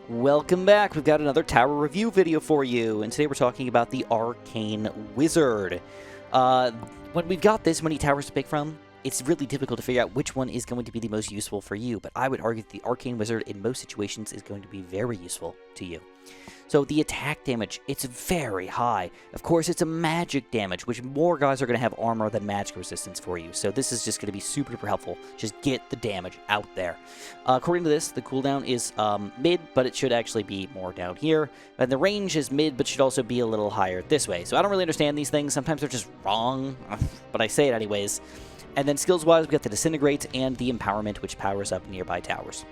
Welcome back. We've got another tower review video for you, and today we're talking about the Arcane Wizard. When we've got this many towers to pick from, it's really difficult to figure out which one is going to be the most useful for you, but I would argue that the Arcane Wizard in most situations is going to be very useful to you. So the attack damage, it's very high. Of course, it's a magic damage, which more guys are going to have armor than magic resistance for you. So this is just going to be super helpful. Just get the damage out there. According to this, the cooldown is mid, but it should actually be more down here. And the range is mid, but should also be a little higher this way. So I don't really understand these things. Sometimes they're just wrong, but I say it anyways. And then skills-wise, we've got the Disintegrate and the Empowerment, which powers up nearby towers.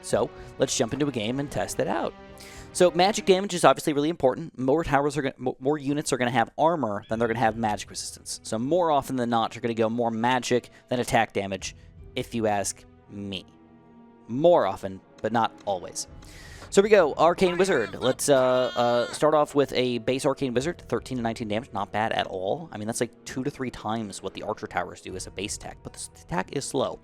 So let's jump into a game and test it out. So magic damage is obviously really important. More units are going to have armor than they're going to have magic resistance. So more often than not, you're going to go more magic than attack damage, if you ask me. More often, but not always. So here we go, Arcane Wizard. Let's start off with a base Arcane Wizard, 13 to 19 damage, not bad at all. I mean, that's like 2 to 3 times what the Archer Towers do as a base attack, but the attack is slow.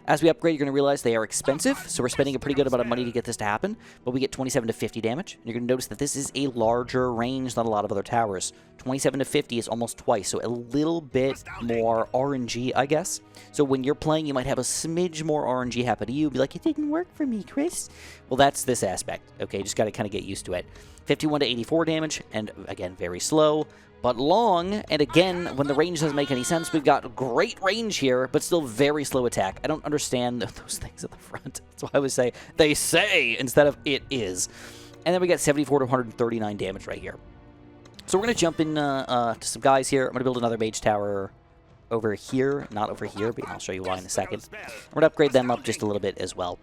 As we upgrade, you're going to realize they are expensive, so we're spending a pretty good amount of money to get this to happen, but we get 27 to 50 damage. And you're going to notice that this is a larger range than a lot of other towers. 27 to 50 is almost twice, so a little bit more RNG, I guess. So when you're playing, you might have a smidge more RNG happen to you. Be like, it didn't work for me, Chris. Well, that's this aspect. Okay, just got to kind of get used to it. 51 to 84 damage, and again, very slow, but long. And again, when the range doesn't make any sense, we've got great range here, but still very slow attack. I don't understand those things at the front. That's why I would say, they say, instead of it is. And then we got 74 to 139 damage right here. So we're going to jump in to some guys here. I'm going to build another mage tower over here, not over here, but I'll show you why in a second. We're going to upgrade them up just a little bit as well.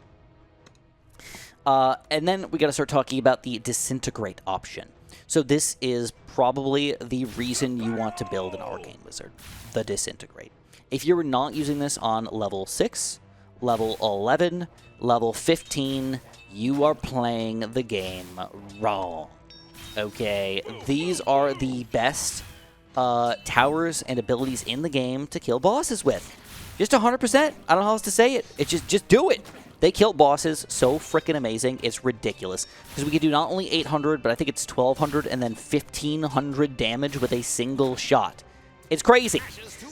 And then we got to start talking about the Disintegrate option. So this is probably the reason you want to build an Arcane Wizard, the Disintegrate. If you're not using this on level 6, level 11, level 15, you are playing the game wrong. Okay, these are the best towers and abilities in the game to kill bosses with. Just 100%. I don't know how else to say it. It's just do it. They kill bosses so freaking amazing. It's ridiculous. Because we can do not only 800, but I think it's 1200 and then 1500 damage with a single shot. It's crazy.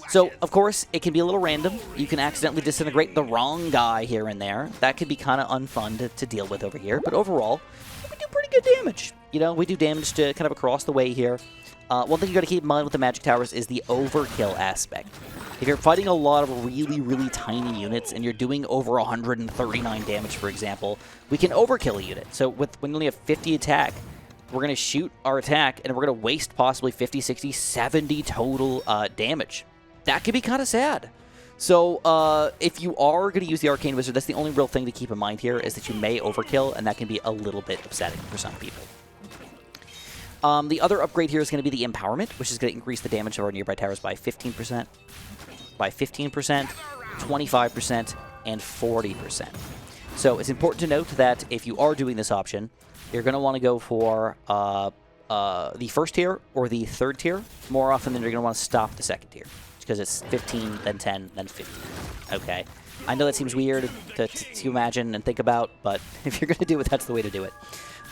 So, of course, it can be a little random. You can accidentally disintegrate the wrong guy here and there. That could be kind of unfun to deal with over here. But overall, we do pretty good damage. You know, we do damage to kind of across the way here. One thing you got to keep in mind with the magic towers is the overkill aspect. If you're fighting a lot of really tiny units and you're doing over 139 damage, for example, we can overkill a unit. So when you only have 50 attack, we're going to shoot our attack and we're going to waste possibly 50, 60, 70 total damage. That could be kind of sad. So if you are going to use the Arcane Wizard, that's the only real thing to keep in mind here is that you may overkill, and that can be a little bit upsetting for some people. The other upgrade here is going to be the Empowerment, which is going to increase the damage of our nearby towers by 15%, 25%, and 40%. So it's important to note that if you are doing this option, you're going to want to go for the first tier or the third tier more often than you're going to want to stop the second tier, because it's 15, then 10, then 15. Okay. I know that seems weird to imagine and think about, but if you're going to do it, that's the way to do it.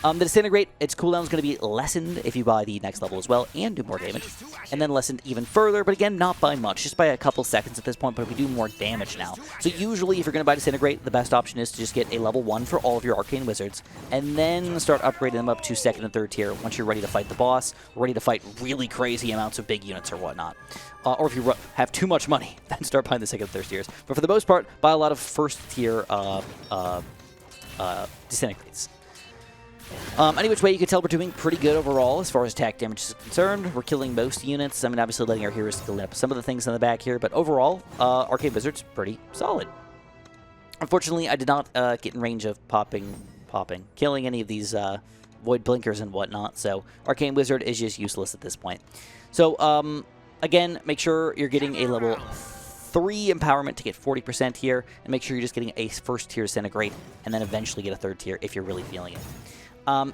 The Disintegrate, its cooldown is going to be lessened if you buy the next level as well and do more damage. And then lessened even further, but again, not by much, just by a couple seconds at this point, but we do more damage now. So usually, if you're going to buy Disintegrate, the best option is to just get a level 1 for all of your Arcane Wizards, and then start upgrading them up to second and third tier once you're ready to fight the boss, ready to fight really crazy amounts of big units or whatnot. Or if you have too much money, then start buying the second and third tiers. But for the most part, buy a lot of first tier Disintegrates. Any which way you can tell we're doing pretty good overall as far as attack damage is concerned. We're killing most units. I mean, obviously letting our heroes kill up some of the things in the back here, but overall, Arcane Wizard's pretty solid. Unfortunately, I did not get in range of killing any of these Void Blinkers and whatnot, so Arcane Wizard is just useless at this point. So, again, make sure you're getting a level 3 Empowerment to get 40% here, and make sure you're just getting a first tier Disintegrate, and then eventually get a third tier if you're really feeling it.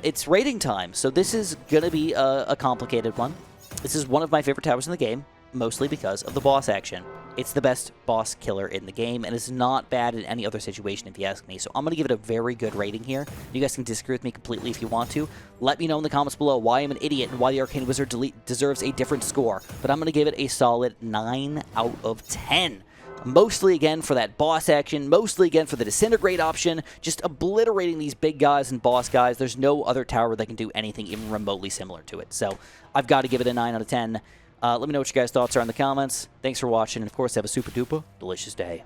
It's raiding time, so this is going to be a complicated one. This is one of my favorite towers in the game. mostly because of the boss action. It's the best boss killer in the game, and it's not bad in any other situation, if you ask me. So I'm going to give it a very good rating here. You guys can disagree with me completely if you want to. Let me know in the comments below why I'm an idiot and why the Arcane Wizard deserves a different score. But I'm going to give it a solid 9 out of 10. Mostly, again, for that boss action. Mostly, again, for the Disintegrate option. Just obliterating these big guys and boss guys. There's no other tower that can do anything even remotely similar to it. So I've got to give it a 9 out of 10. Let me know what you guys' thoughts are in the comments. Thanks for watching, and of course, have a super duper delicious day.